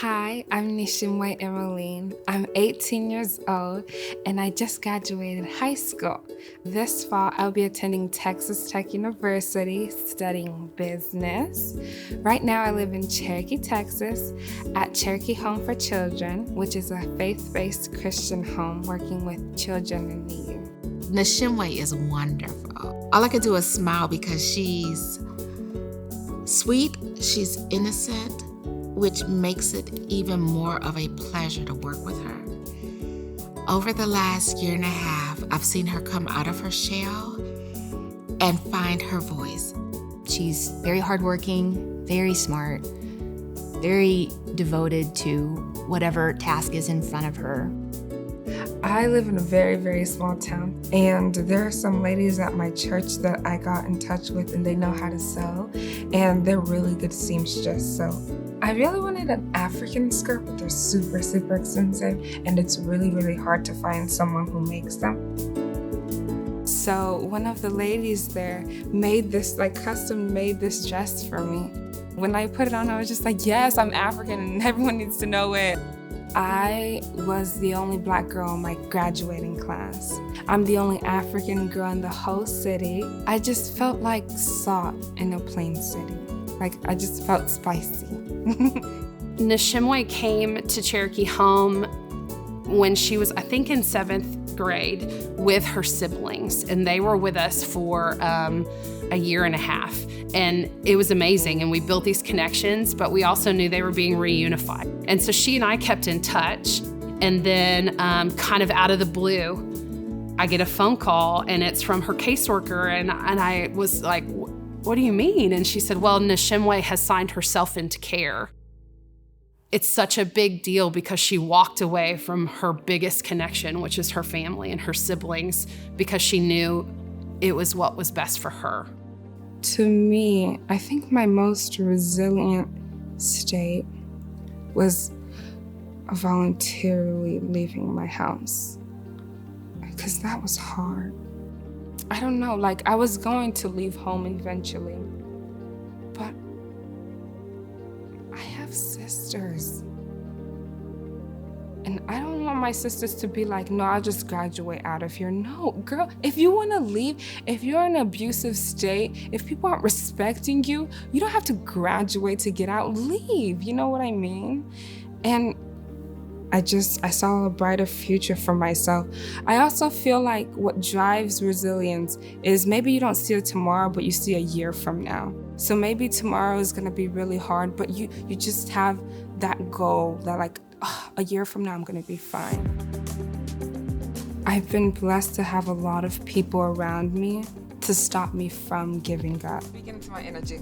Hi, I'm Nishimwe Emmeline. I'm 18 years old and I just graduated high school. This fall, I'll be attending Texas Tech University studying business. Right now, I live in Cherokee, Texas at Cherokee Home for Children, which is a faith-based Christian home working with children in need. Nishimwe is wonderful. All I could do is smile because she's sweet, she's innocent, which makes it even more of a pleasure to work with her. Over the last year and a half, I've seen her come out of her shell and find her voice. She's very hardworking, very smart, very devoted to whatever task is in front of her. I live in a very, very small town, and there are some ladies at my church that I got in touch with, and they know how to sew, and they're really good seamstress. So I really wanted an African skirt, but they're super, super expensive, and it's really, really hard to find someone who makes them. So one of the ladies there made this, custom made this dress for me. When I put it on, I was just like, yes, I'm African, and everyone needs to know it. I was the only Black girl in my graduating class. I'm the only African girl in the whole city. I just felt like salt in a plain city. I just felt spicy. Nishimwe came to Cherokee Home when she was, I think, in 7th grade with her siblings, and they were with us for a year and a half. And it was amazing, and we built these connections, but we also knew they were being reunified. And so she and I kept in touch, and then kind of out of the blue, I get a phone call, and it's from her caseworker, and I was like, what do you mean? And she said, well, Nishimwe has signed herself into care. It's such a big deal because she walked away from her biggest connection, which is her family and her siblings, because she knew it was what was best for her. To me, I think my most resilient state was voluntarily leaving my house, because that was hard. I don't know, I was going to leave home eventually, but I have sisters. And I don't want my sisters to be like, no, I'll just graduate out of here. No, girl, if you want to leave, if you're in an abusive state, if people aren't respecting you, you don't have to graduate to get out. Leave, you know what I mean? And I saw a brighter future for myself. I also feel like what drives resilience is maybe you don't see it tomorrow, but you see a year from now. So maybe tomorrow is gonna be really hard, but you just have that goal that a year from now, I'm gonna be fine. I've been blessed to have a lot of people around me to stop me from giving up. Speaking to my energy.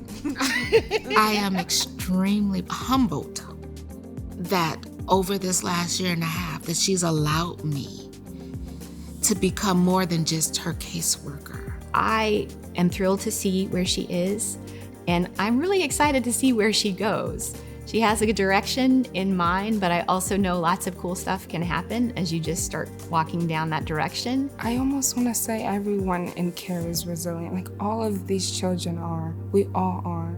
I am extremely humbled that over this last year and a half that she's allowed me to become more than just her caseworker. I am thrilled to see where she is, and I'm really excited to see where she goes. She has a good direction in mind, but I also know lots of cool stuff can happen as you just start walking down that direction. I almost want to say everyone in care is resilient. All of these children are. We all are.